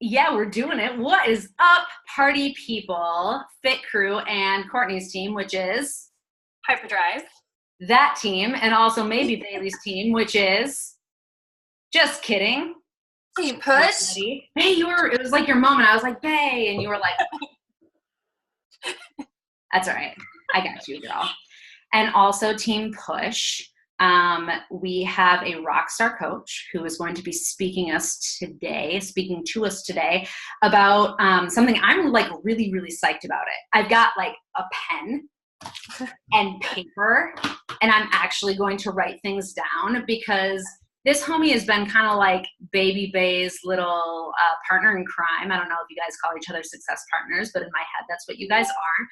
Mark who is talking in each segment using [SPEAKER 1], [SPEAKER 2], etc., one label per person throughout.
[SPEAKER 1] Yeah, we're doing it. What is up, party people, Fit Crew, and Courtney's team, which is
[SPEAKER 2] Hyperdrive.
[SPEAKER 1] that team, and also maybe Bailey's team, which is just kidding.
[SPEAKER 2] Team
[SPEAKER 1] We're
[SPEAKER 2] Push.
[SPEAKER 1] ready. Hey, it was like your moment. I was like, Bay, and you were like, that's all right. I got you, girl. And also Team Push. We have a rock star coach who is going to be speaking to us today about something I'm like really, really psyched about it. I've got like a pen and paper, and I'm actually going to write things down because this homie has been kind of like Baby Bay's little partner in crime. I don't know if you guys call each other success partners, but in my head, that's what you guys are.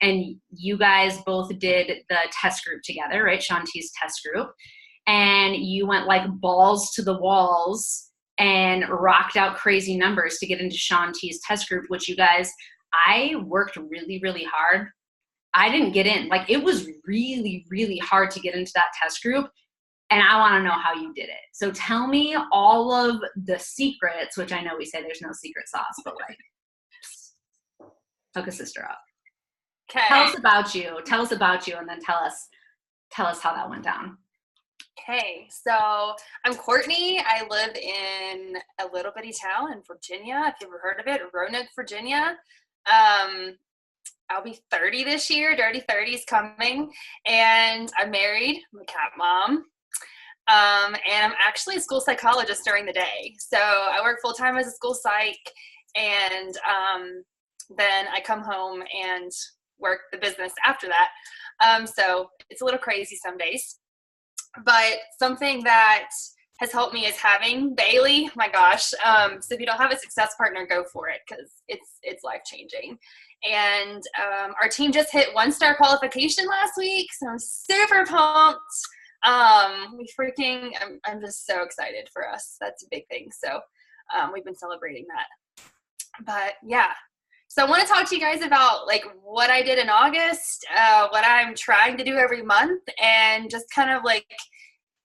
[SPEAKER 1] And you guys both did the test group together, right? Shanti's test group. And you went like balls to the walls and rocked out crazy numbers to get into Shanti's test group, which you guys, I worked really, really hard. I didn't get in. Like, it was really, really hard to get into that test group. And I want to know how you did it. So tell me all of the secrets, which I know we say there's no secret sauce, but like, hook a sister up.
[SPEAKER 2] Okay.
[SPEAKER 1] Tell us about you. Tell us about you, and then tell us how that went down.
[SPEAKER 2] Okay, so I'm Courtney. I live in a little bitty town in Virginia, if you've ever heard of it, Roanoke, Virginia. I'll be 30 this year. Dirty 30 is coming. And I'm married. I'm a cat mom. And I'm actually a school psychologist during the day. So I work full-time as a school psych, and then I come home and work the business after that. So it's a little crazy some days. But something that has helped me is having Bailey. My gosh. So if you don't have a success partner, go for it, because it's life-changing. And our team just hit 1-star qualification last week, so I'm super pumped. I'm just so excited for us. That's a big thing. So we've been celebrating that. But yeah, so I want to talk to you guys about like what I did in August, what I'm trying to do every month, and just kind of like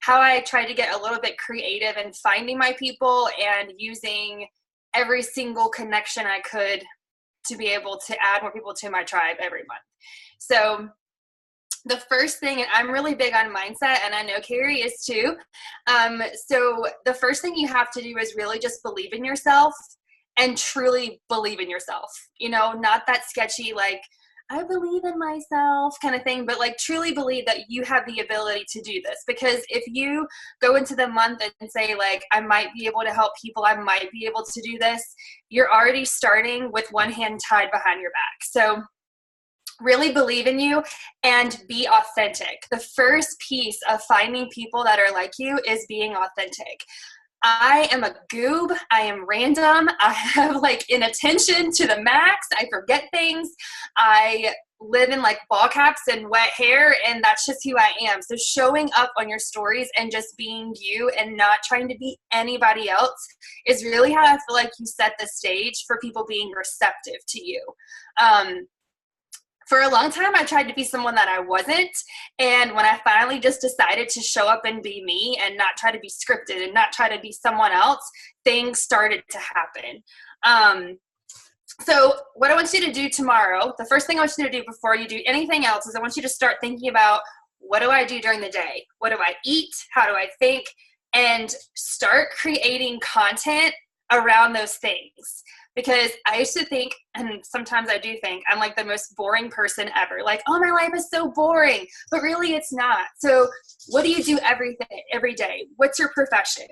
[SPEAKER 2] how I tried to get a little bit creative in finding my people and using every single connection I could to be able to add more people to my tribe every month. So the first thing, and I'm really big on mindset, and I know Kerri is too. So the first thing you have to do is really just believe in yourself and truly believe in yourself. You know, not that sketchy, like, I believe in myself kind of thing, but like truly believe that you have the ability to do this. Because if you go into the month and say like, I might be able to help people, I might be able to do this, you're already starting with one hand tied behind your back. So really believe in you and be authentic. The first piece of finding people that are like you is being authentic. I am a goob. I am random. I have like inattention to the max. I forget things. I live in like ball caps and wet hair, and that's just who I am. So showing up on your stories and just being you and not trying to be anybody else is really how I feel like you set the stage for people being receptive to you. For a long time, I tried to be someone that I wasn't. And when I finally just decided to show up and be me and not try to be scripted and not try to be someone else, things started to happen. So what I want you to do tomorrow, the first thing I want you to do before you do anything else is I want you to start thinking about, what do I do during the day? What do I eat? How do I think? And start creating content around those things. Because I used to think, and sometimes I do think, I'm like the most boring person ever. Like, oh, my life is so boring. But really, it's not. So what do you do every day? What's your profession?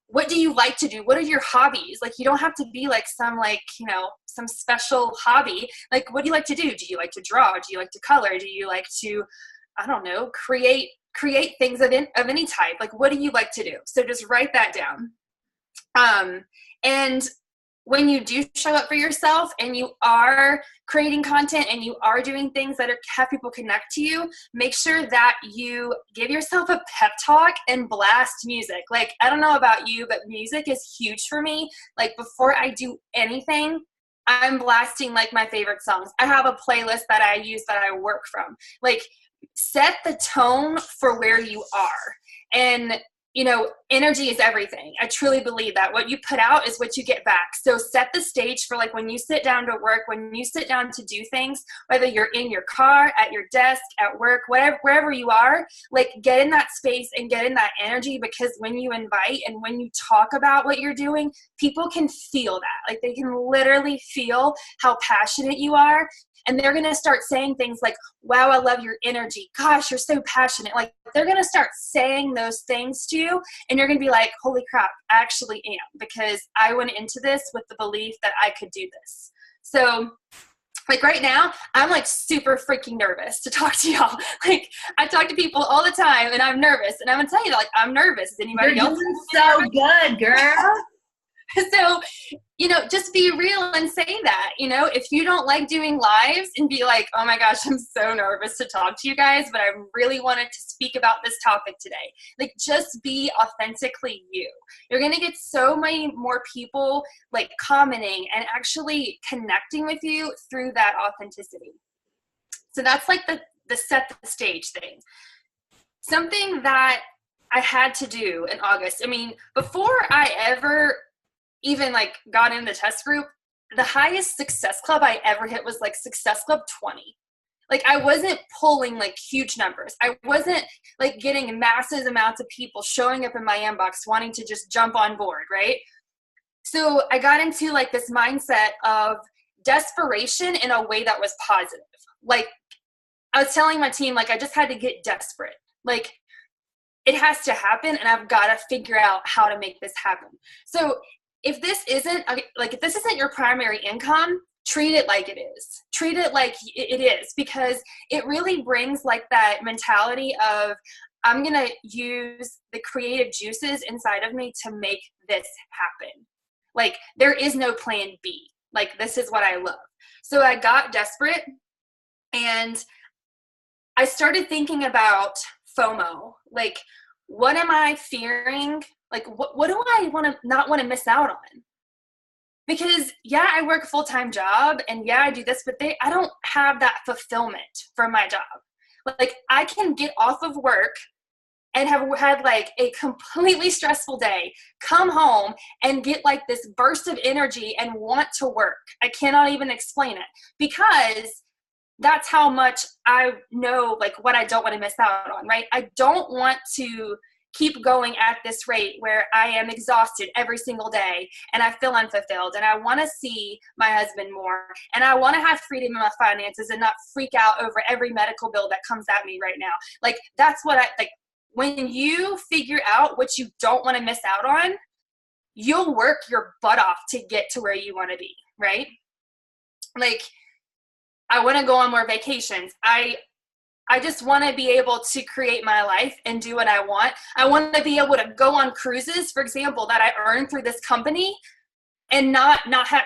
[SPEAKER 2] What do you like to do? What are your hobbies? Like, you don't have to be like some some special hobby. Like, what do you like to do? Do you like to draw? Do you like to color? Do you like to, I don't know, create things of any type? Like, what do you like to do? So just write that down. And when you do show up for yourself and you are creating content and you are doing things that have people connect to you, make sure that you give yourself a pep talk and blast music. Like, I don't know about you, but music is huge for me. Like, before I do anything, I'm blasting like my favorite songs. I have a playlist that I use that I work from. Like, set the tone for where you are. And energy is everything. I truly believe that what you put out is what you get back. So set the stage for like when you sit down to work, when you sit down to do things, whether you're in your car, at your desk, at work, whatever, wherever you are, like get in that space and get in that energy, because when you invite and when you talk about what you're doing, people can feel that. Like they can literally feel how passionate you are. And they're going to start saying things like, wow, I love your energy. Gosh, you're so passionate. Like they're going to start saying those things to you. And you're going to be like, holy crap, I actually am. Because I went into this with the belief that I could do this. So like right now, I'm like super freaking nervous to talk to y'all. Like I talk to people all the time and I'm nervous. And I'm going to tell you, like, I'm nervous. Is anybody else?
[SPEAKER 1] So good, girl.
[SPEAKER 2] So, you know, just be real and say that, you know, if you don't like doing lives and be like, oh my gosh, I'm so nervous to talk to you guys, but I really wanted to speak about this topic today. Like, just be authentically you. You're going to get so many more people like commenting and actually connecting with you through that authenticity. So that's like the set the stage thing. Something that I had to do in August. I mean, before I ever even like got in the test group, the highest success club I ever hit was like success club 20. Like I wasn't pulling like huge numbers. I wasn't like getting massive amounts of people showing up in my inbox wanting to just jump on board, right? So I got into like this mindset of desperation in a way that was positive. Like I was telling my team, like I just had to get desperate. Like it has to happen and I've got to figure out how to make this happen. So if this isn't your primary income, treat it like it is. Treat it like it is, because it really brings like that mentality of, I'm going to use the creative juices inside of me to make this happen. Like there is no plan B. Like this is what I love. So I got desperate and I started thinking about FOMO. Like, what am I fearing? Like, what do I not want to miss out on? Because yeah, I work a full-time job and yeah, I do this, but I don't have that fulfillment from my job. Like I can get off of work and have had like a completely stressful day, come home and get like this burst of energy and want to work. I cannot even explain it, because that's how much I know like what I don't want to miss out on, right? I don't want to keep going at this rate where I am exhausted every single day and I feel unfulfilled, and I want to see my husband more, and I want to have freedom in my finances and not freak out over every medical bill that comes at me right now. Like that's what I like. When you figure out what you don't want to miss out on, you'll work your butt off to get to where you want to be, right? Like I want to go on more vacations. I just want to be able to create my life and do what I want. I want to be able to go on cruises, for example, that I earn through this company, and not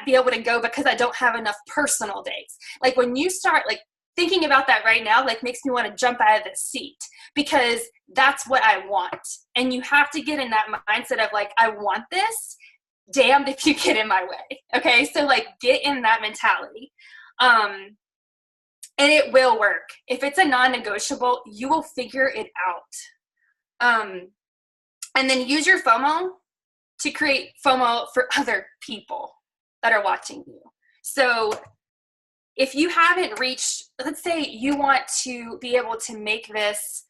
[SPEAKER 2] be able to go because I don't have enough personal days. Like when you start like thinking about that right now, like makes me want to jump out of the seat, because that's what I want. And you have to get in that mindset of like, I want this, damned if you get in my way. Okay. So like get in that mentality. And it will work. If it's a non-negotiable, you will figure it out. And then use your FOMO to create FOMO for other people that are watching you. So if you haven't reached, let's say you want to be able to make this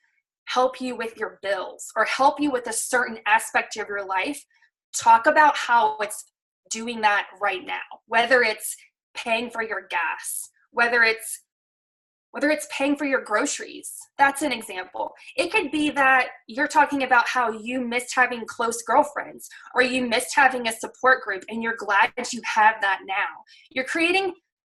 [SPEAKER 2] help you with your bills or help you with a certain aspect of your life, talk about how it's doing that right now, whether it's paying for your gas, whether it's paying for your groceries. That's an example. It could be that you're talking about how you missed having close girlfriends, or you missed having a support group and you're glad that you have that now. You're creating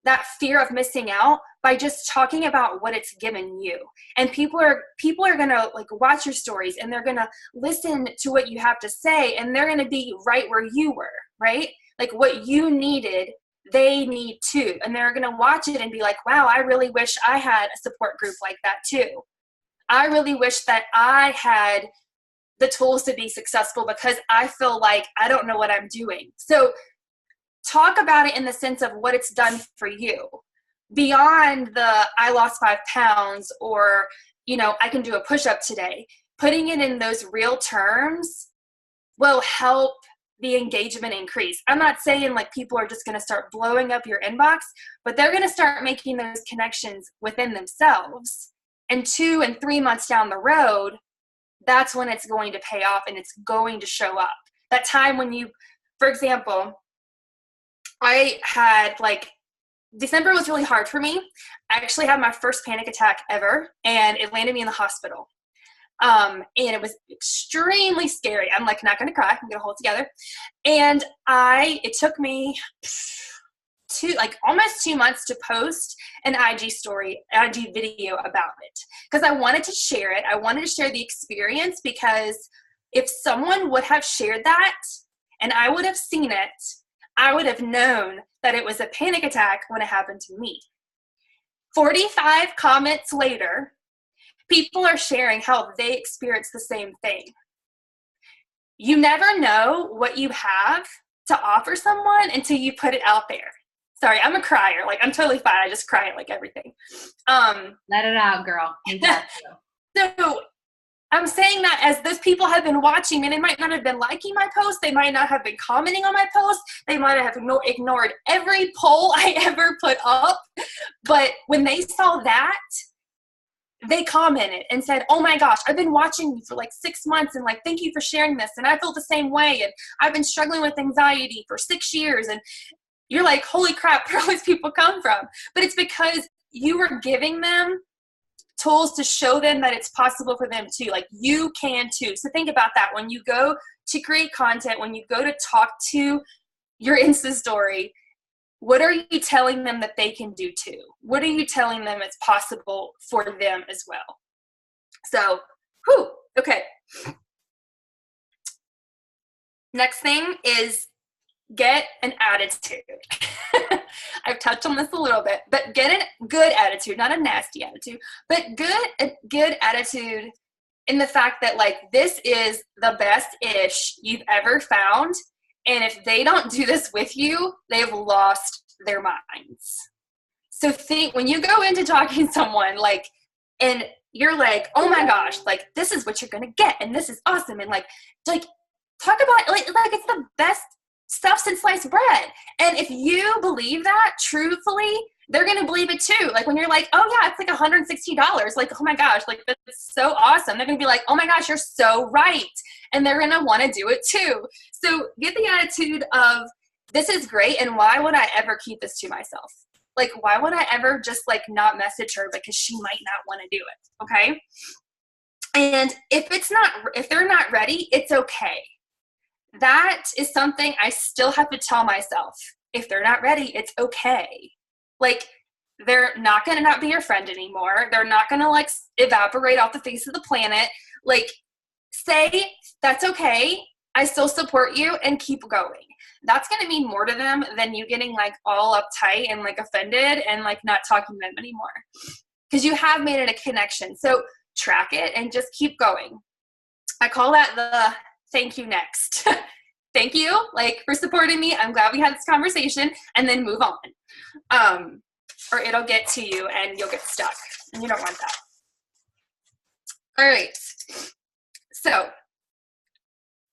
[SPEAKER 2] that fear of missing out by just talking about what it's given you. And people are going to like watch your stories and they're going to listen to what you have to say, and they're going to be right where you were, right? Like what you needed, they need too. And they're going to watch it and be like, wow, I really wish I had a support group like that too. I really wish that I had the tools to be successful because I feel like I don't know what I'm doing. So talk about it in the sense of what it's done for you, beyond the I lost 5 pounds, or, you know, I can do a push-up today. Putting it in those real terms will help the engagement increase. I'm not saying like people are just going to start blowing up your inbox, but they're going to start making those connections within themselves. And 2 and 3 months down the road, that's when it's going to pay off and it's going to show up. That time when you, for example, I had like, December was really hard for me. I actually had my first panic attack ever, and it landed me in the hospital. And it was extremely scary. I'm like, not going to cry. I'm going to hold it together. And it took me almost 2 months to post an IG video about it, because I wanted to share it. I wanted to share the experience, because if someone would have shared that and I would have seen it, I would have known that it was a panic attack when it happened to me. 45 comments later, people are sharing how they experienced the same thing. You never know what you have to offer someone until you put it out there. Sorry, I'm a crier. Like, I'm totally fine. I just cry at like everything.
[SPEAKER 1] Let it out, girl.
[SPEAKER 2] So I'm saying that as those people have been watching, and they might not have been liking my post. They might not have been commenting on my post. They might have ignored every poll I ever put up. But when they saw that, they commented and said, oh my gosh, I've been watching you for like 6 months, and like, thank you for sharing this. And I felt the same way. And I've been struggling with anxiety for 6 years. And you're like, holy crap, where all these people come from? But it's because you were giving them tools to show them that it's possible for them too. Like, you can too. So think about that. When you go to create content, when you go to talk to your Insta story, what are you telling them that they can do too? What are you telling them it's possible for them as well? So, okay. Next thing is get an attitude. I've touched on this a little bit, but get a good attitude, not a nasty attitude, but a good attitude in the fact that like, this is the best ish you've ever found. And if they don't do this with you, they've lost their minds. So think, when you go into talking to someone, like, and you're like, oh my gosh, like, this is what you're going to get. And this is awesome. And like talk about like it's the best stuff since sliced bread. And if you believe that truthfully, they're going to believe it too. Like, when you're like, oh yeah, it's like $160. Like, oh my gosh, like, that's so awesome. They're going to be like, oh my gosh, you're so right. And they're going to want to do it too. So get the attitude of, this is great. And why would I ever keep this to myself? Like, why would I ever just like not message her because she might not want to do it? Okay. And if they're not ready, it's okay. That is something I still have to tell myself. If they're not ready, it's okay. Like, they're not going to not be your friend anymore. They're not going to like evaporate off the face of the planet. Like, say, that's okay. I still support you, and keep going. That's going to mean more to them than you getting like all uptight and like offended and like not talking to them anymore. Because you have made it a connection. So track it and just keep going. I call that the thank you next. Thank you, like, for supporting me. I'm glad we had this conversation, and then move on. Or it'll get to you and you'll get stuck, and you don't want that. All right. So,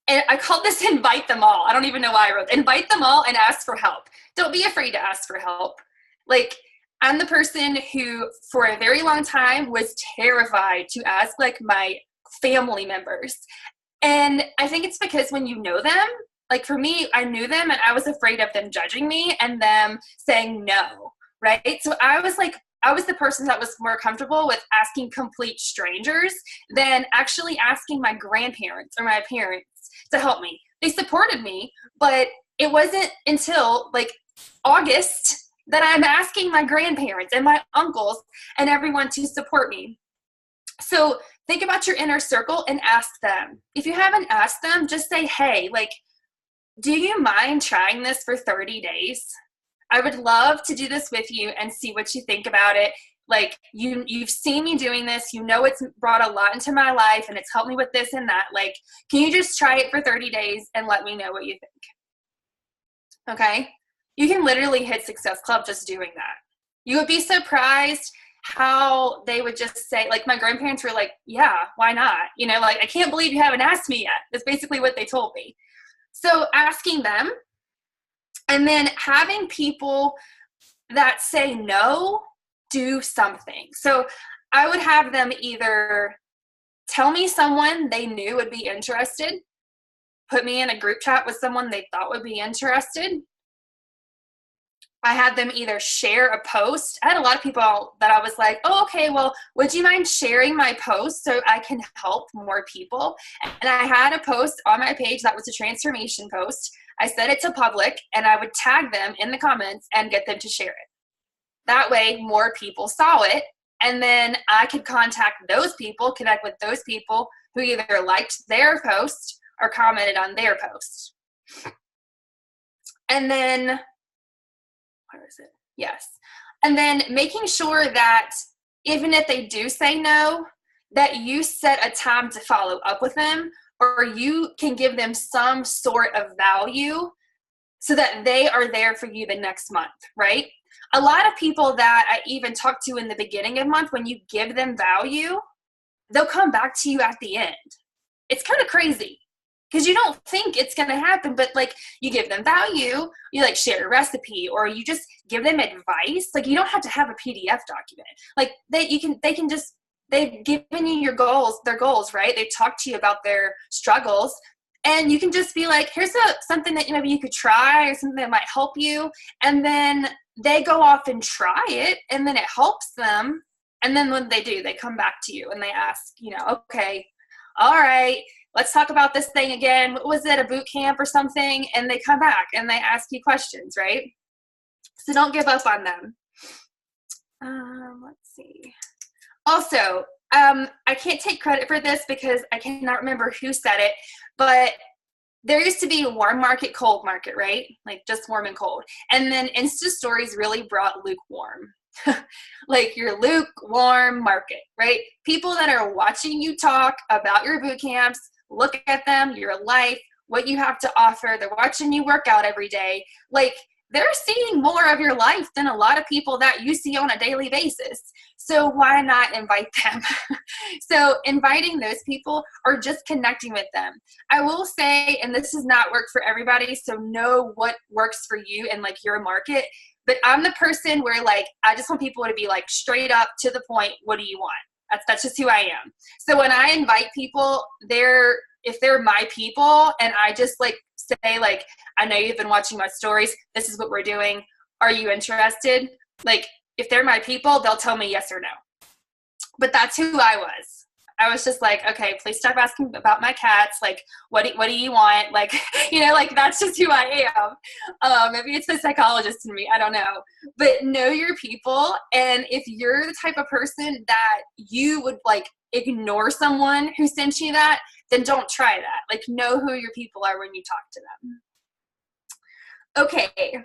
[SPEAKER 2] and I called this invite them all. I don't even know why I wrote invite them all and ask for help. Don't be afraid to ask for help. Like, I'm the person who for a very long time was terrified to ask like my family members. And I think it's because when you know them, like for me, I knew them and I was afraid of them judging me and them saying no, right? So I was the person that was more comfortable with asking complete strangers than actually asking my grandparents or my parents to help me. They supported me, but it wasn't until like August that I'm asking my grandparents and my uncles and everyone to support me. So think about your inner circle and ask them. If you haven't asked them, just say, hey, like, do you mind trying this for 30 days? I would love to do this with you and see what you think about it. Like, you've seen me doing this. You know it's brought a lot into my life and it's helped me with this and that. Like, can you just try it for 30 days and let me know what you think? Okay? You can literally hit Success Club just doing that. You would be surprised how they would just say, like, my grandparents were like, yeah, why not? You know, like, I can't believe you haven't asked me yet. That's basically what they told me. So asking them, and then having people that say no do something. So I would have them either tell me someone they knew would be interested, put me in a group chat with someone they thought would be interested. I had them either share a post. I had a lot of people that I was like, oh, okay, well, would you mind sharing my post so I can help more people? And I had a post on my page that was a transformation post. I set it to public, and I would tag them in the comments and get them to share it. That way, more people saw it, and then I could contact those people, connect with those people who either liked their post or commented on their post. And then, where is it? Yes. And then making sure that even if they do say no, that you set a time to follow up with them, or you can give them some sort of value so that they are there for you the next month, right? A lot of people that I even talk to in the beginning of month, when you give them value, they'll come back to you at the end. It's kind of crazy because you don't think it's going to happen, but like you give them value, you like share a recipe, or you just give them advice. Like you don't have to have a PDF document. Like they've given you their goals, right? They talk to you about their struggles, and you can just be like, here's something that maybe you could try, or something that might help you. And then they go off and try it, and then it helps them. And then when they do, they come back to you and they ask, okay, all right, let's talk about this thing again. What was it, a boot camp or something? And they come back and they ask you questions, right? So don't give up on them. Let's see. Also, I can't take credit for this because I cannot remember who said it, but there used to be a warm market, cold market, right? Like just warm and cold. And then Insta stories really brought lukewarm. Like your lukewarm market, right? People that are watching you talk about your boot camps, look at them, your life, what you have to offer. They're watching you work out every day. Like they're seeing more of your life than a lot of people that you see on a daily basis. So why not invite them? So inviting those people or just connecting with them. I will say, and this does not work for everybody, so know what works for you and like your market. But I'm the person where like, I just want people to be like straight up to the point. What do you want? That's just who I am. So when I invite people, if they're my people and I just like say like, I know you've been watching my stories. This is what we're doing. Are you interested? Like if they're my people, they'll tell me yes or no. But that's who I was. I was just like, okay, please stop asking about my cats. Like, what do you want? Like, like that's just who I am. Maybe it's the psychologist in me. I don't know. But know your people. And if you're the type of person that you would like ignore someone who sent you that, then don't try that. Like, know who your people are when you talk to them. Okay.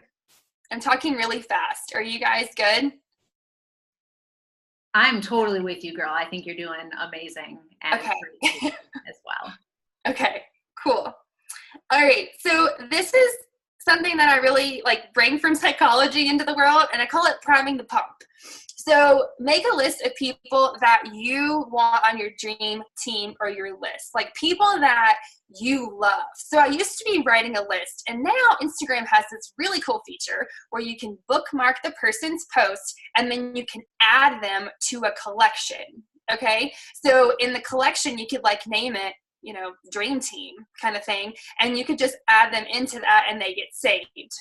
[SPEAKER 2] I'm talking really fast. Are you guys good?
[SPEAKER 1] I'm totally with you, girl. I think you're doing amazing and
[SPEAKER 2] okay.
[SPEAKER 1] as well.
[SPEAKER 2] Okay, cool. All right, so this is something that I really like bring from psychology into the world, and I call it priming the pump. So make a list of people that you want on your dream team or your list, like people that you love. So I used to be writing a list, and now Instagram has this really cool feature where you can bookmark the person's post and then you can add them to a collection. Okay. So in the collection, you could like name it, dream team kind of thing. And you could just add them into that and they get saved.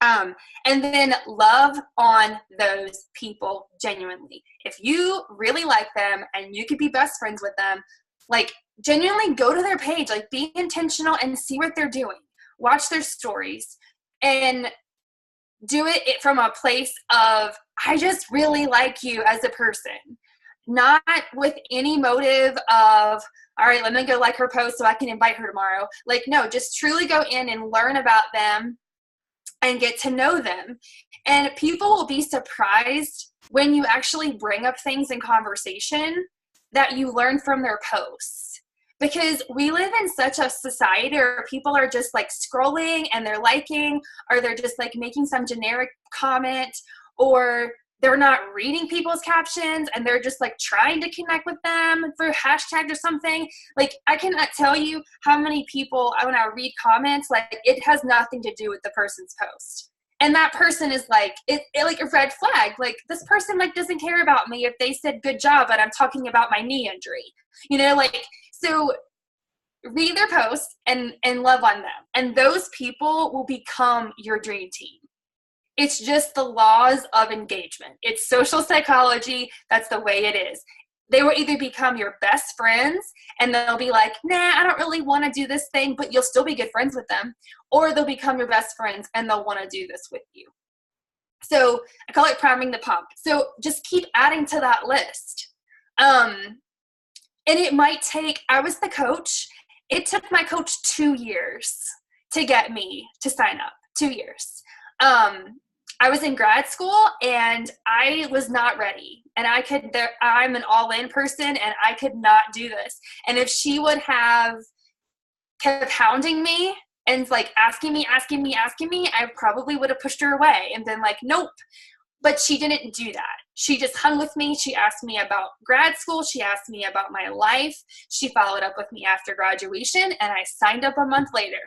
[SPEAKER 2] And then love on those people genuinely. If you really like them and you could be best friends with them, like genuinely go to their page, like be intentional and see what they're doing. Watch their stories and do it from a place of, I just really like you as a person. Not with any motive of, all right, let me go like her post so I can invite her tomorrow. Like, no, just truly go in and learn about them and get to know them. And people will be surprised when you actually bring up things in conversation that you learn from their posts. Because we live in such a society where people are just like scrolling and they're liking, or they're just like making some generic comment, or they're not reading people's captions and they're just like trying to connect with them through hashtags or something. Like, I cannot tell you how many people, when I read comments, like it has nothing to do with the person's post. And that person is like, it like a red flag. Like, this person like doesn't care about me if they said good job, but I'm talking about my knee injury, you know, like, so read their posts and love on them. And those people will become your dream team. It's just the laws of engagement. It's social psychology. That's the way it is. They will either become your best friends and they'll be like, nah, I don't really want to do this thing, but you'll still be good friends with them. Or they'll become your best friends and they'll want to do this with you. So I call it priming the pump. So just keep adding to that list. And it might take, I was the coach. It took my coach 2 years to get me to sign up. 2 years. I was in grad school and I was not ready, and I'm an all-in person and I could not do this. And if she would have kept hounding me and like asking me, I probably would have pushed her away and been like, nope. But she didn't do that. She just hung with me. She asked me about grad school. She asked me about my life. She followed up with me after graduation and I signed up a month later.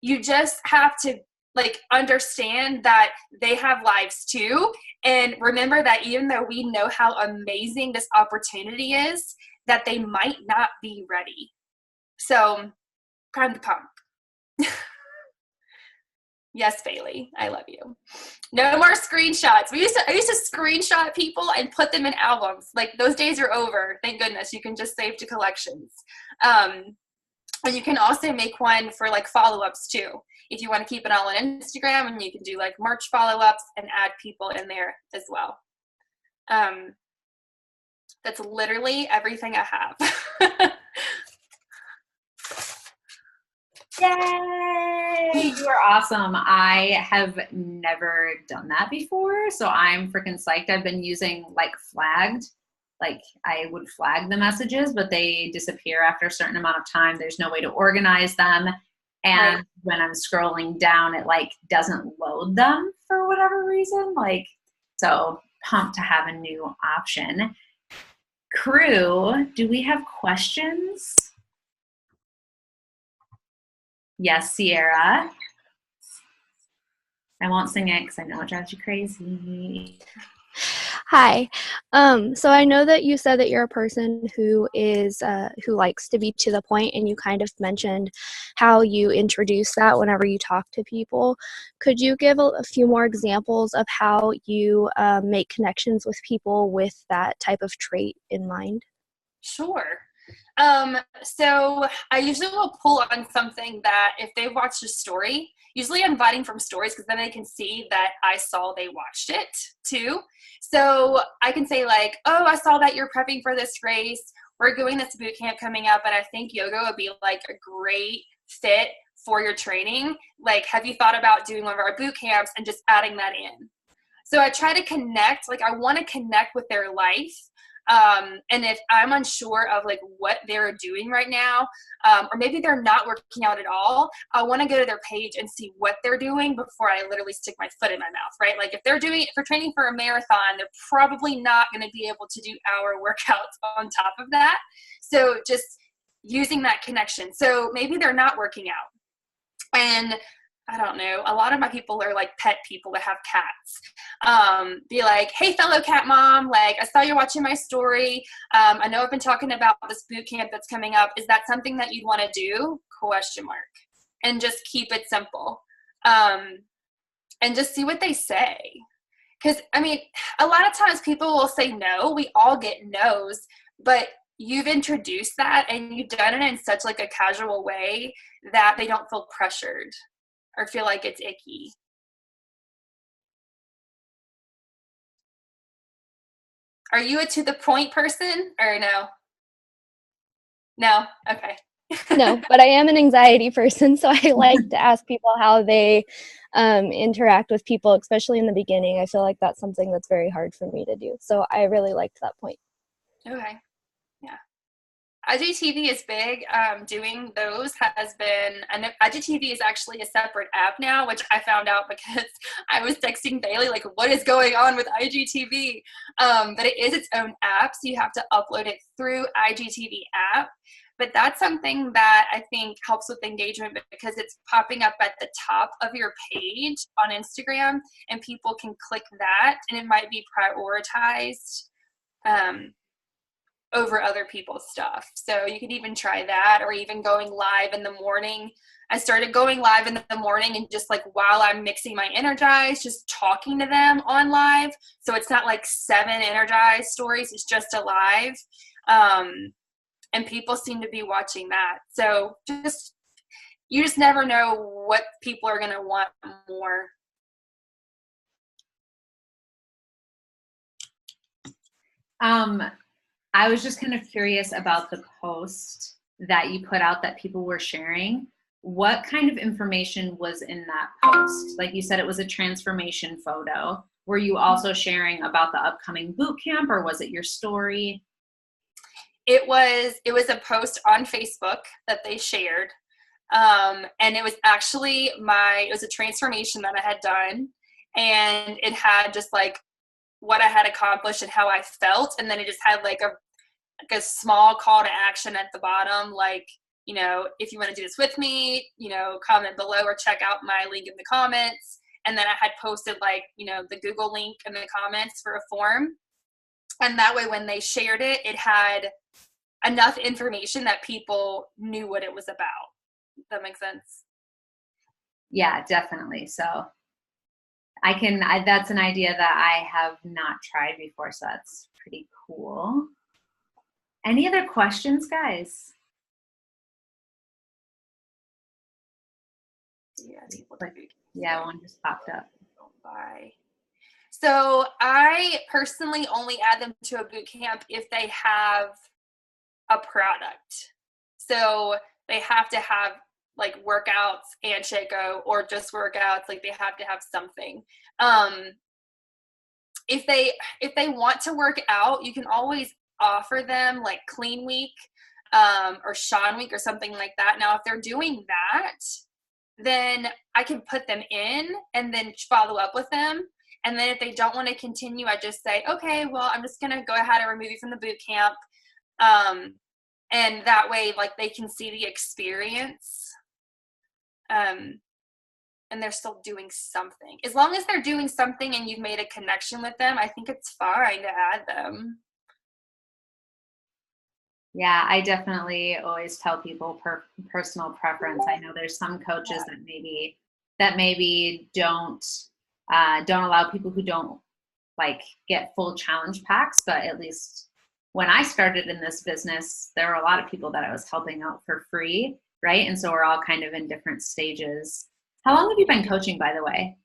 [SPEAKER 2] You just have to like understand that they have lives too. And remember that even though we know how amazing this opportunity is, that they might not be ready. So prime the pump. Yes, Bailey, I love you. No more screenshots. I used to screenshot people and put them in albums. Like, those days are over. Thank goodness. You can just save to collections. And you can also make one for like follow-ups too. If you want to keep it all on Instagram, and you can do like March follow-ups and add people in there as well. That's literally everything I have.
[SPEAKER 1] Yay! You are awesome. I have never done that before, so I'm freaking psyched. I've been using like flagged. Like, I would flag the messages, but they disappear after a certain amount of time. There's no way to organize them. And right. When I'm scrolling down, it like doesn't load them for whatever reason. Like, so pumped to have a new option. Crew, do we have questions? Yes, Sierra. I won't sing it because I know it drives you crazy.
[SPEAKER 3] Hi. So I know that you said that you're a person who is who likes to be to the point, and you kind of mentioned how you introduce that whenever you talk to people. Could you give a few more examples of how you make connections with people with that type of trait in mind?
[SPEAKER 2] Sure. So I usually will pull on something that if they've watched a story, usually I'm inviting from stories because then they can see that I saw they watched it too. So I can say like, oh, I saw that you're prepping for this race. We're doing this boot camp coming up, and I think yoga would be like a great fit for your training. Like, have you thought about doing one of our boot camps and just adding that in? So I try to connect, like I want to connect with their life. And if I'm unsure of like what they're doing right now, or maybe they're not working out at all, I want to go to their page and see what they're doing before I literally stick my foot in my mouth, right? Like, if they're training for a marathon, they're probably not going to be able to do hour workouts on top of that. So just using that connection. So maybe they're not working out, and I don't know, a lot of my people are like pet people that have cats. Be like, hey, fellow cat mom, like, I saw you're watching my story. I know I've been talking about this boot camp that's coming up. Is that something that you'd want to do? ? And just keep it simple. And just see what they say. Because, I mean, a lot of times people will say no. We all get no's. But you've introduced that and you've done it in such like a casual way that they don't feel pressured or feel like it's icky. Are you a to the point person or no? No? Okay.
[SPEAKER 3] No, but I am an anxiety person, so I like to ask people how they interact with people, especially in the beginning. I feel like that's something that's very hard for me to do. So I really liked that point.
[SPEAKER 2] Okay. Yeah. IGTV is big. Doing those has been, and IGTV is actually a separate app now, which I found out because I was texting Bailey, like, what is going on with IGTV? But it is its own app, so you have to upload it through IGTV app. But that's something that I think helps with engagement because it's popping up at the top of your page on Instagram, and people can click that, and it might be prioritized over other people's stuff. So you could even try that, or even going live in the morning. I started going live in the morning and just like while I'm mixing my Energize, just talking to them on live. So it's not like 7 Energize stories, it's just a live. And people seem to be watching that. So you just never know what people are going to want more.
[SPEAKER 1] I was just kind of curious about the post that you put out that people were sharing. What kind of information was in that post? Like you said, it was a transformation photo. Were you also sharing about the upcoming boot camp, or was it your story?
[SPEAKER 2] It was a post on Facebook that they shared. And it was actually it was a transformation that I had done, and it had just like what I had accomplished and how I felt. And then it just had like a small call to action at the bottom. Like, you know, if you want to do this with me, you know, comment below or check out my link in the comments. And then I had posted like, you know, the Google link in the comments for a form. And that way, when they shared it, it had enough information that people knew what it was about. Does that make sense?
[SPEAKER 1] Yeah, definitely. So that's an idea that I have not tried before, so that's pretty cool. Any other questions, guys? Yeah, one just popped up.
[SPEAKER 2] Bye. So I personally only add them to a boot camp if they have a product. So they have to have like workouts and Shaco, or just workouts. Like they have to have something. If they want to work out, you can always offer them like Clean Week or Sean Week or something like that. Now, if they're doing that, then I can put them in and then follow up with them. And then if they don't want to continue, I just say, okay, well, I'm just going to go ahead and remove you from the boot camp. And that way, like, they can see the experience. And they're still doing something. As long as they're doing something and you've made a connection with them, I think it's fine to add them.
[SPEAKER 1] Yeah, I definitely always tell people personal preference. I know there's some coaches that maybe don't allow people who don't like get full challenge packs, but at least when I started in this business, there were a lot of people that I was helping out for free, right? And so we're all kind of in different stages. How long have you been coaching, by the way?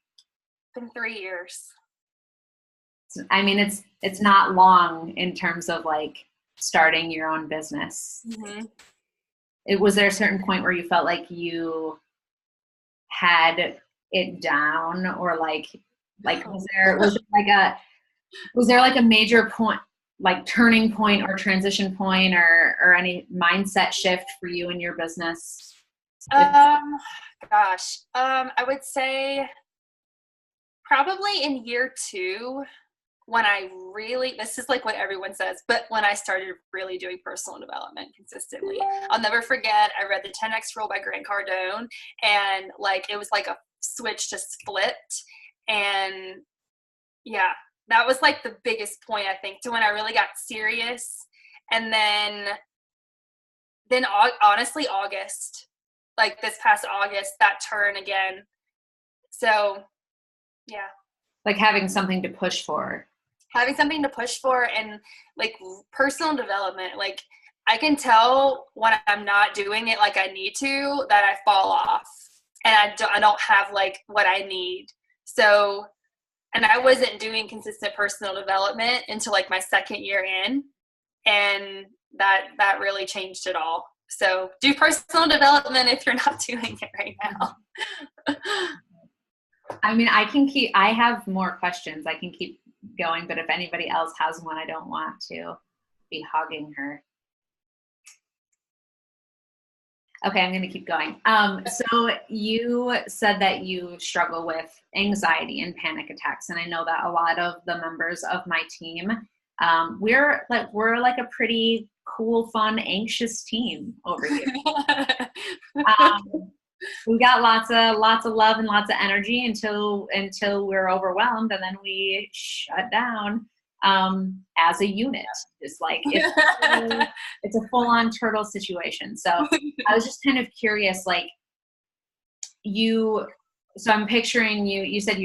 [SPEAKER 2] It's been 3 years.
[SPEAKER 1] I mean, it's not long in terms of like starting your own business.
[SPEAKER 2] Mm-hmm.
[SPEAKER 1] Was there a certain point where you felt like you had it down, or like was there like a major point, like turning point or transition point, or any mindset shift for you in your business?
[SPEAKER 2] I would say probably in year 2, when I really, this is like what everyone says, but when I started really doing personal development consistently. I'll never forget, I read the 10X Rule by Grant Cardone, and like it was like a switch just flipped. And yeah, that was like the biggest point, I think, to when I really got serious. And then honestly, August, like this past August, that turn again. So yeah.
[SPEAKER 1] Like having something to push for.
[SPEAKER 2] And like personal development, like I can tell when I'm not doing it like I need to, that I fall off and I don't have like what I need. So, and I wasn't doing consistent personal development until like my 2nd year in, and that really changed it all. So do personal development if you're not doing it right now.
[SPEAKER 1] I mean, I have more questions. I can keep going, but if anybody else has one, I don't want to be hogging her. Okay, I'm going to keep going. So you said that you struggle with anxiety and panic attacks, and I know that a lot of the members of my team, we're like a pretty cool, fun, anxious team over here. We got lots of love and lots of energy until we're overwhelmed, and then we shut down as a unit. It's like it's a full-on turtle situation. So I was just kind of curious, like so I'm picturing you said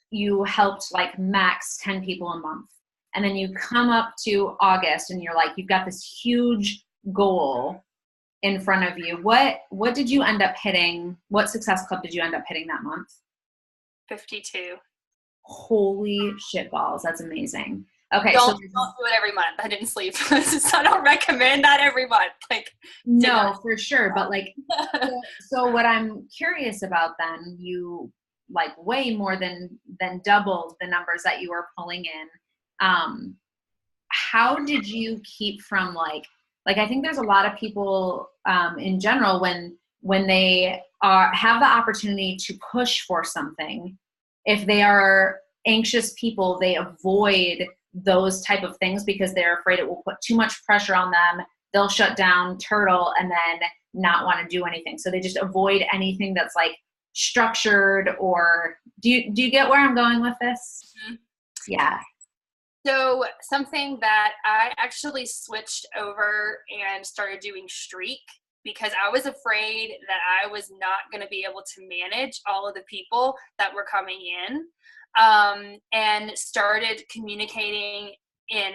[SPEAKER 1] you helped like max 10 people a month, and then you come up to August and you're like, you've got this huge goal in front of you. What did you end up hitting? What success club did you end up hitting that month?
[SPEAKER 2] 52.
[SPEAKER 1] Holy shit balls. That's amazing. Okay.
[SPEAKER 2] Don't do it every month. I didn't sleep. So I don't recommend that every month. Like,
[SPEAKER 1] no, for sure. But like, so what I'm curious about then, you like way more than doubled the numbers that you were pulling in. How did you keep from like I think there's a lot of people in general when they have the opportunity to push for something, if they are anxious people, they avoid those type of things because they're afraid it will put too much pressure on them. They'll shut down, turtle, and then not want to do anything. So they just avoid anything that's like structured. Or do you get where I'm going with this? Mm-hmm. Yeah.
[SPEAKER 2] So something that I actually switched over and started doing streak, because I was afraid that I was not going to be able to manage all of the people that were coming in, and started communicating in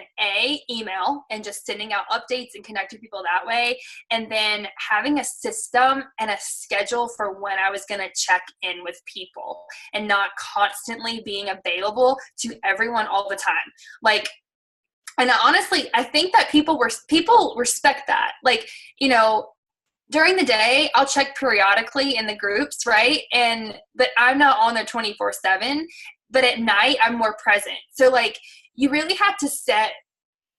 [SPEAKER 2] email and just sending out updates and connecting people that way. And then having a system and a schedule for when I was going to check in with people and not constantly being available to everyone all the time. Like, and honestly, I think that people respect that. Like, you know, during the day, I'll check periodically in the groups, right? But I'm not on there 24/7, but at night I'm more present. So like, you really have to set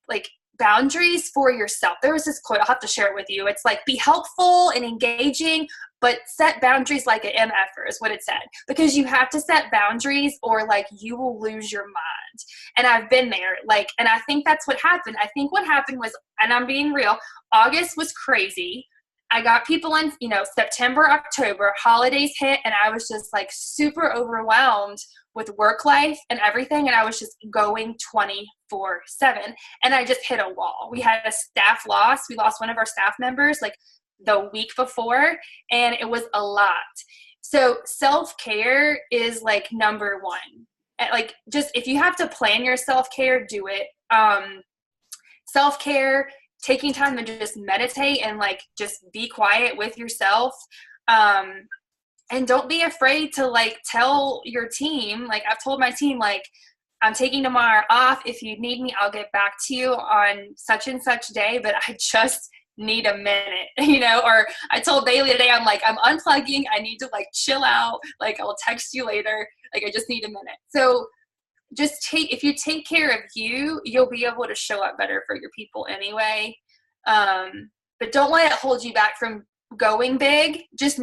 [SPEAKER 2] like boundaries for yourself. There was this quote, I'll have to share it with you. It's like, be helpful and engaging, but set boundaries like an MFer is what it said. Because you have to set boundaries or like you will lose your mind. And I've been there. Like, and I think that's what happened. I think what happened was, and I'm being real, August was crazy. I got people in, September, October, holidays hit, and I was just like super overwhelmed with work life and everything. And I was just going 24/7, and I just hit a wall. We had a staff loss. We lost one of our staff members like the week before, and it was a lot. So self-care is like number one. Like, just if you have to plan your self-care, do it. Self-care, taking time to just meditate and like just be quiet with yourself. And don't be afraid to like tell your team, like I've told my team, like, I'm taking tomorrow off. If you need me, I'll get back to you on such and such day, but I just need a minute, or I told Bailey today, I'm like, I'm unplugging. I need to like chill out. Like, I'll text you later. Like, I just need a minute. So if you take care of you, you'll be able to show up better for your people anyway. But don't let it hold you back from going big. Just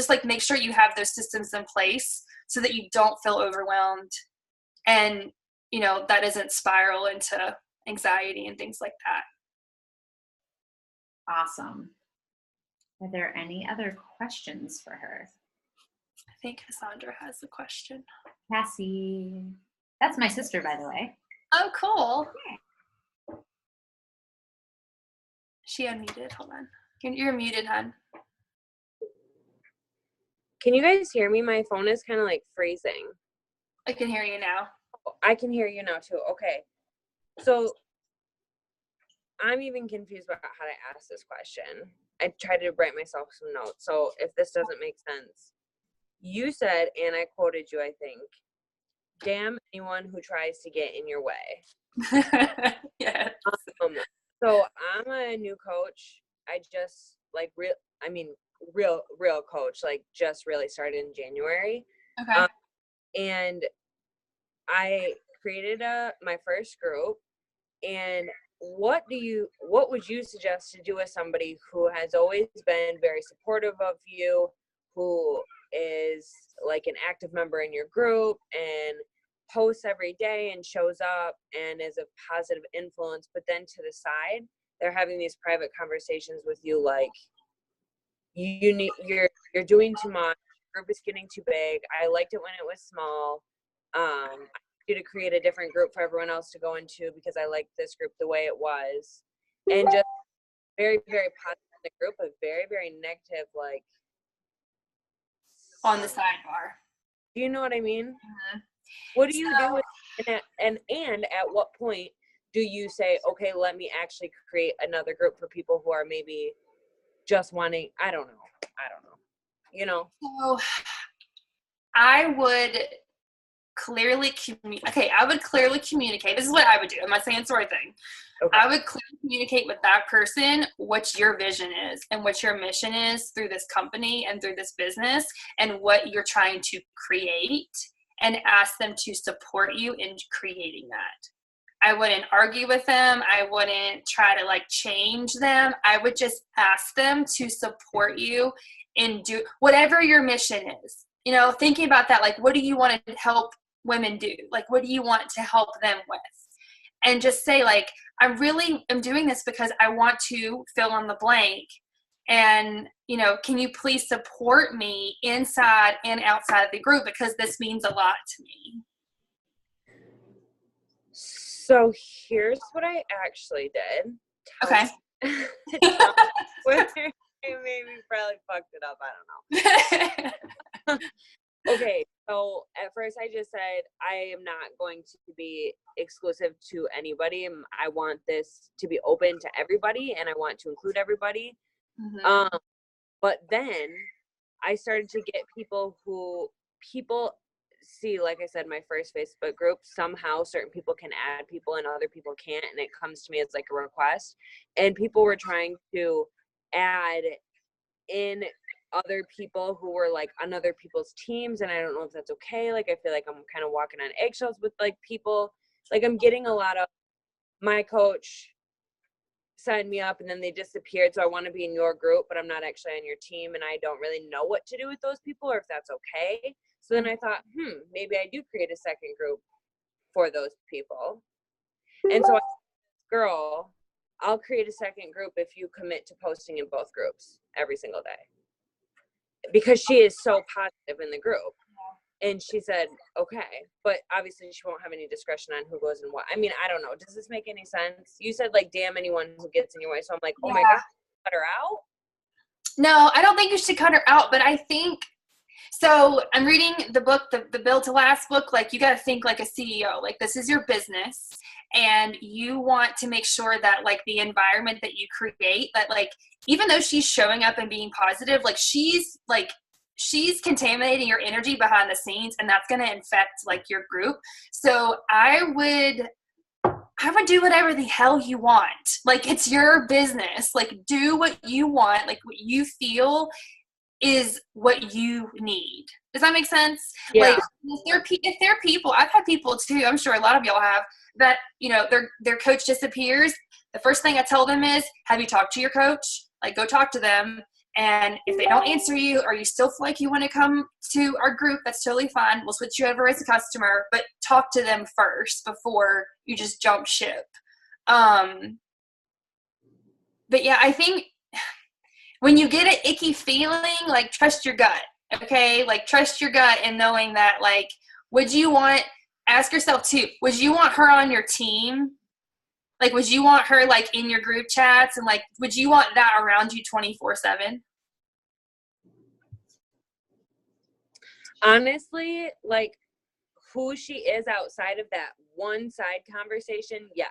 [SPEAKER 2] like make sure you have those systems in place so that you don't feel overwhelmed and, that doesn't spiral into anxiety and things like that.
[SPEAKER 1] Awesome. Are there any other questions for her?
[SPEAKER 2] I think Cassandra has a question.
[SPEAKER 1] Cassie. That's my sister, by the way.
[SPEAKER 2] Oh, cool. Yeah. She unmuted. Hold on. You're muted, hon.
[SPEAKER 4] Can you guys hear me? My phone is kind of like freezing.
[SPEAKER 2] I can hear you now.
[SPEAKER 4] I can hear you now too. Okay. So I'm even confused about how to ask this question. I tried to write myself some notes. So if this doesn't make sense, you said, and I quoted you, I think, damn anyone who tries to get in your way.
[SPEAKER 2] Yes.
[SPEAKER 4] So I'm a new coach. I just real coach, like just really started in January.
[SPEAKER 2] Okay.
[SPEAKER 4] And I created my first group, and what would you suggest to do with somebody who has always been very supportive of you, who is like an active member in your group and posts every day and shows up and is a positive influence, but then to the side, they're having these private conversations with you like, you're doing too much, group is getting too big, I liked it when it was small, I need you to create a different group for everyone else to go into because I liked this group the way it was, and just very, very positive in the group, but very, very negative, like
[SPEAKER 2] on the sidebar.
[SPEAKER 4] do you know what I mean?
[SPEAKER 2] Mm-hmm.
[SPEAKER 4] What do you do with, and at what point do you say, okay, let me actually create another group for people who are maybe just wanting, I don't know, you know?
[SPEAKER 2] So I would clearly communicate. This is what I would do. I'm not saying it's the right thing. Okay. I would clearly communicate with that person what your vision is and what your mission is through this company and through this business and what you're trying to create, and ask them to support you in creating that. I wouldn't argue with them. I wouldn't try to like change them. I would just ask them to support you in do whatever your mission is. You know, thinking about that, like, what do you want to help women do? Like, what do you want to help them with? And just say, like, I'm doing this because I want to fill in the blank. And, you know, can you please support me inside and outside of the group? Because this means a lot to me.
[SPEAKER 4] So here's what I actually did.
[SPEAKER 2] Okay.
[SPEAKER 4] Maybe probably fucked it up. I don't know. Okay, so at first I just said I am not going to be exclusive to anybody. I want this to be open to everybody, and I want to include everybody. Mm-hmm. But then I started to get people see, like I said, my first Facebook group, somehow certain people can add people and other people can't, and it comes to me as like a request. And people were trying to add in other people who were like on other people's teams, and I don't know if that's okay. Like, I feel like I'm kind of walking on eggshells with like people. Like, I'm getting a lot of, my coach signed me up and then they disappeared, so I want to be in your group, but I'm not actually on your team, and I don't really know what to do with those people or if that's okay. So then I thought, maybe I do create a second group for those people. And so I said, girl, I'll create a second group if you commit to posting in both groups every single day. Because she is so positive in the group. And she said, okay, but obviously she won't have any discretion on who goes and what. I mean, I don't know. Does this make any sense? You said, like, damn anyone who gets in your way. So I'm like, oh my God, cut her out?
[SPEAKER 2] No, I don't think you should cut her out, but I think, so I'm reading the book, the Build to Last book. Like, you got to think like a CEO. Like, this is your business, and you want to make sure that, like, the environment that you create, that, like, even though she's showing up and being positive, like, she's contaminating your energy behind the scenes, and that's going to infect, like, your group. So I would do whatever the hell you want. Like, it's your business. Like, do what you want, like, what you feel is what you need. Does that make sense?
[SPEAKER 4] Yeah.
[SPEAKER 2] Like, if there are people, I've had people too, I'm sure a lot of y'all have, that, you know, their coach disappears. The first thing I tell them is, have you talked to your coach? Like, go talk to them. And if they don't answer you, or you still feel like you want to come to our group, that's totally fine. We'll switch you over as a customer, but talk to them first before you just jump ship. But yeah, I think when you get an icky feeling, like, trust your gut, okay? Like, trust your gut in knowing that, like, ask yourself too, would you want her on your team? Like, would you want her, like, in your group chats, and, like, would you want that around you 24/7?
[SPEAKER 4] Honestly, like, who she is outside of that one side conversation, yes.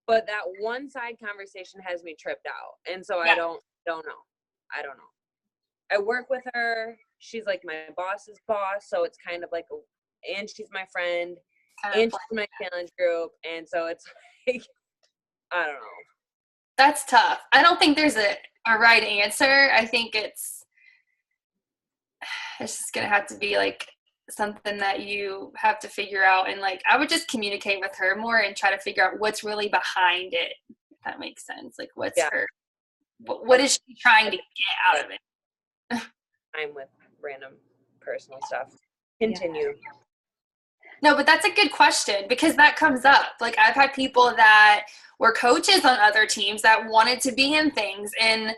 [SPEAKER 4] But that one side conversation has me tripped out. And so I don't know. I don't know. I work with her. She's like my boss's boss. So it's kind of like, and she's my friend, and she's my challenge group. And so it's like, I don't know.
[SPEAKER 2] That's tough. I don't think there's a right answer. I think it's just going to have to be, like, something that you have to figure out. And like, I would just communicate with her more and try to figure out what's really behind it, if that makes sense. Like, what's her, what is she trying to get out of it?
[SPEAKER 4] I'm with random personal stuff. Continue.
[SPEAKER 2] No, but that's a good question, because that comes up. Like, I've had people that were coaches on other teams that wanted to be in things, and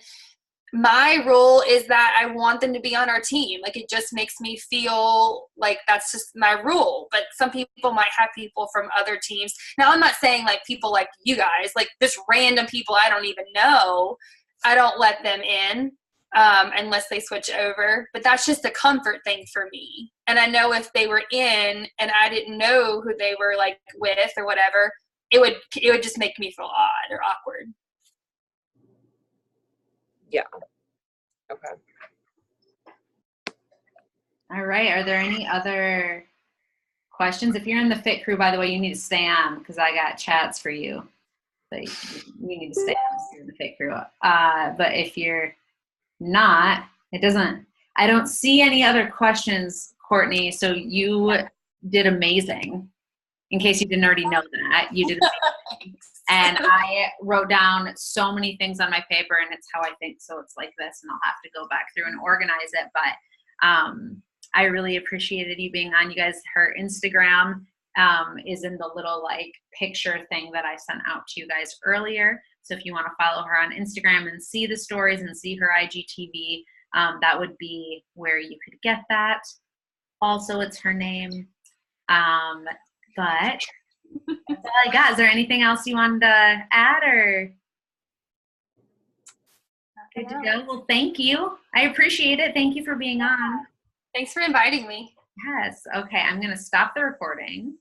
[SPEAKER 2] my role is that I want them to be on our team. Like, it just makes me feel like that's just my rule. But some people might have people from other teams. Now, I'm not saying like people like you guys, like just random people I don't even know, I don't let them in unless they switch over. But that's just a comfort thing for me. And I know if they were in and I didn't know who they were like with or whatever, it would just make me feel odd or awkward.
[SPEAKER 4] Yeah. Okay.
[SPEAKER 1] All right. Are there any other questions? If you're in the fit crew, by the way, you need to stay on because I got chats for you. But you need to stay on if you're in the fit crew. But if you're not, I don't see any other questions, Courtney. So you did amazing. In case you didn't already know that, you did amazing. And I wrote down so many things on my paper, and it's how I think. So it's like this, and I'll have to go back through and organize it. But I really appreciated you being on. You guys, her Instagram is in the little like picture thing that I sent out to you guys earlier. So if you want to follow her on Instagram and see the stories and see her IGTV, that would be where you could get that. Also, it's her name. But that's all I got. Is there anything else you wanted to add or good to go? Well, thank you. I appreciate it. Thank you for being on.
[SPEAKER 2] Thanks for inviting me.
[SPEAKER 1] Yes. Okay. I'm going to stop the recording.